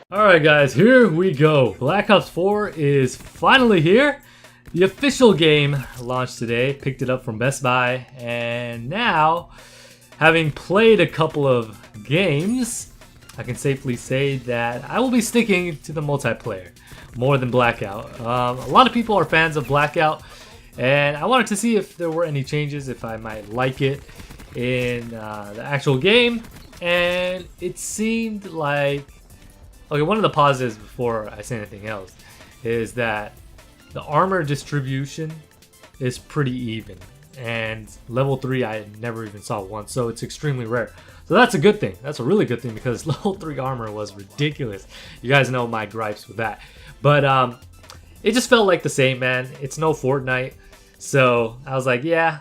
Alright guys, here we go. Black Ops 4 is finally here. The official game launched today, picked it up from Best Buy, and now, having played a couple of games, I can safely say that I will be sticking to the multiplayer more than Blackout. A lot of people are fans of Blackout, and I wanted to see if there were any changes, if I might like it in the actual game, and it seemed like... Okay, one of the positives before I say anything else is that the armor distribution is pretty even, and level 3 I never even saw once, so it's extremely rare. So that's a good thing. That's a really good thing because level 3 armor was ridiculous. You guys know my gripes with that. But it just felt like the same, man. It's no Fortnite, so I was like, yeah,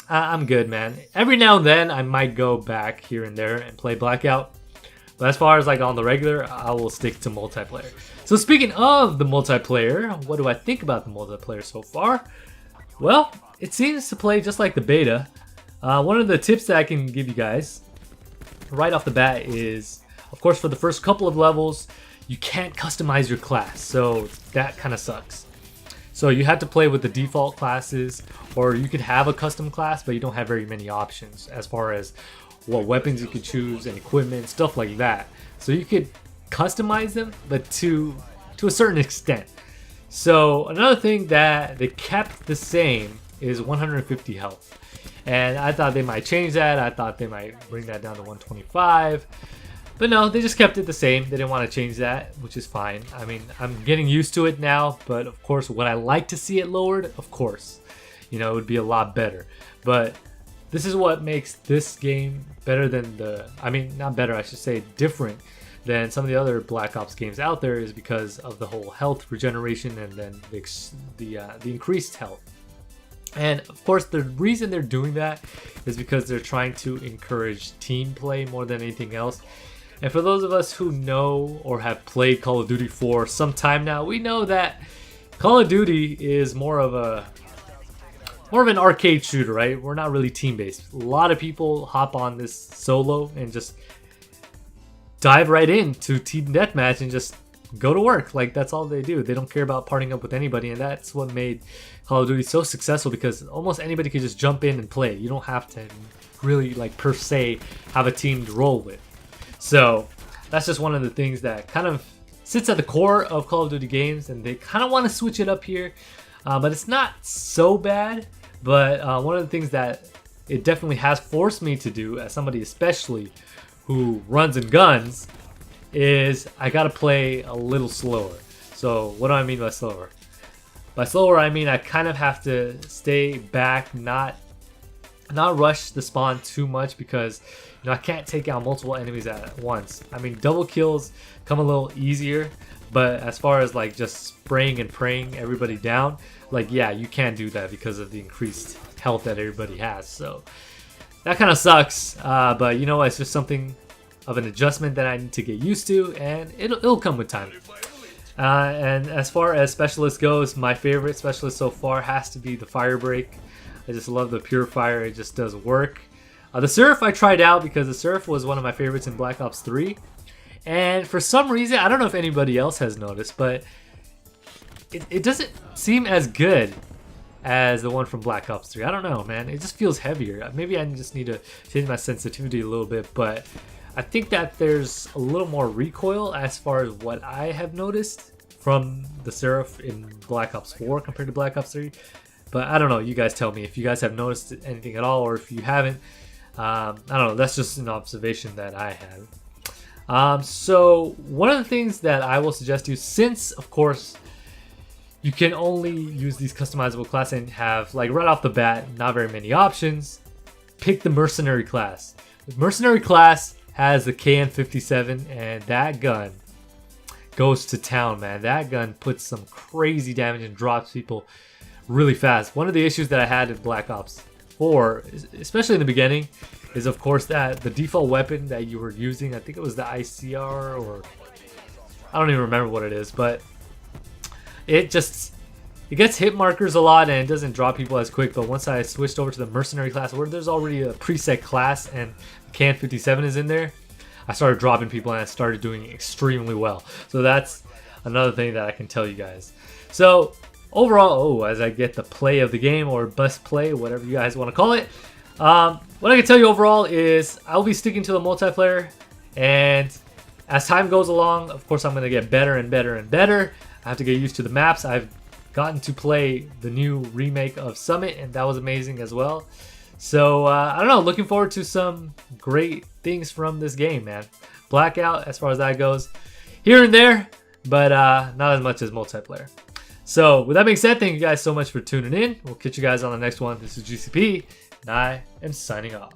I'm good, man. Every now and then I might go back here and there and play Blackout. But as far as like on the regular, I will stick to multiplayer. So speaking of the multiplayer, what do I think about the multiplayer so far? Well, it seems to play just like the beta. One of the tips that I can give you guys right off the bat is, of course, for the first couple of levels, you can't customize your class. So that kind of sucks. So you have to play with the default classes, or you could have a custom class, but you don't have very many options as far as what weapons you could choose and equipment, stuff like that. So you could customize them, but to a certain extent. So another thing that they kept the same is 150 health. And I thought they might change that. I thought they might bring that down to 125. But no, they just kept it the same. They didn't want to change that, which is fine. I mean, I'm getting used to it now, but of course, would I like to see it lowered? Of course. You know, it would be a lot better. But this is what makes this game better than not better, I should say different than some of the other Black Ops games out there, is because of the whole health regeneration and then the increased health. And of course, the reason they're doing that is because they're trying to encourage team play more than anything else. And for those of us who know or have played Call of Duty for some time now, we know that Call of Duty is more of an arcade shooter, right? We're not really team-based. A lot of people hop on this solo and just dive right into team deathmatch and just go to work. Like, that's all they do. They don't care about partying up with anybody, and that's what made Call of Duty so successful, because almost anybody could just jump in and play. You don't have to really, like, per se, have a team to roll with. So that's just one of the things that kind of sits at the core of Call of Duty games, and they kind of want to switch it up here. But it's not so bad. But one of the things that it definitely has forced me to do, as somebody especially who runs and guns, is I gotta play a little slower. So what do I mean by slower? By slower, I mean I kind of have to stay back, not rush the spawn too much, because I can't take out multiple enemies at once. I mean, double kills come a little easier, but as far as like just spraying and praying everybody down, like, yeah, you can't do that because of the increased health that everybody has. So that kind of sucks, but you know, it's just something of an adjustment that I need to get used to, and it'll come with time. And as far as specialist goes, my favorite specialist so far has to be the Fire Break. I just love the Purifier. It just does work. The Surf I tried out because the Surf was one of my favorites in Black Ops 3. And for some reason, I don't know if anybody else has noticed, but it doesn't seem as good as the one from Black Ops 3. I don't know, man. It just feels heavier. Maybe I just need to change my sensitivity a little bit, but I think that there's a little more recoil as far as what I have noticed from the Seraph in Black Ops 4 compared to Black Ops 3. But I don't know. You guys tell me if you guys have noticed anything at all, or if you haven't. I don't know. That's just an observation that I have. So one of the things that I will suggest to you, since of course you can only use these customizable classes and have, like, right off the bat, not very many options, pick the Mercenary class. The Mercenary class has the KN57, and that gun goes to town, man. That gun puts some crazy damage and drops people really fast. One of the issues that I had in Black Ops 4, especially in the beginning, is of course that the default weapon that you were using, I think it was the ICR, or I don't even remember what it is, but it gets hit markers a lot and it doesn't drop people as quick. But once I switched over to the Mercenary class, where there's already a preset class and KN57 is in there, I started dropping people and I started doing extremely well. So that's another thing that I can tell you guys. So overall, as I get the play of the game, or best play, whatever you guys want to call it, what I can tell you overall is I'll be sticking to the multiplayer, and as time goes along, of course, I'm going to get better and better and better. I have to get used to the maps. I've gotten to play the new remake of Summit, and that was amazing as well. So I don't know, looking forward to some great things from this game, man. Blackout, as far as that goes, here and there, but not as much as multiplayer. So with that being said, thank you guys so much for tuning in. We'll catch you guys on the next one. This is GCP, and I am signing off.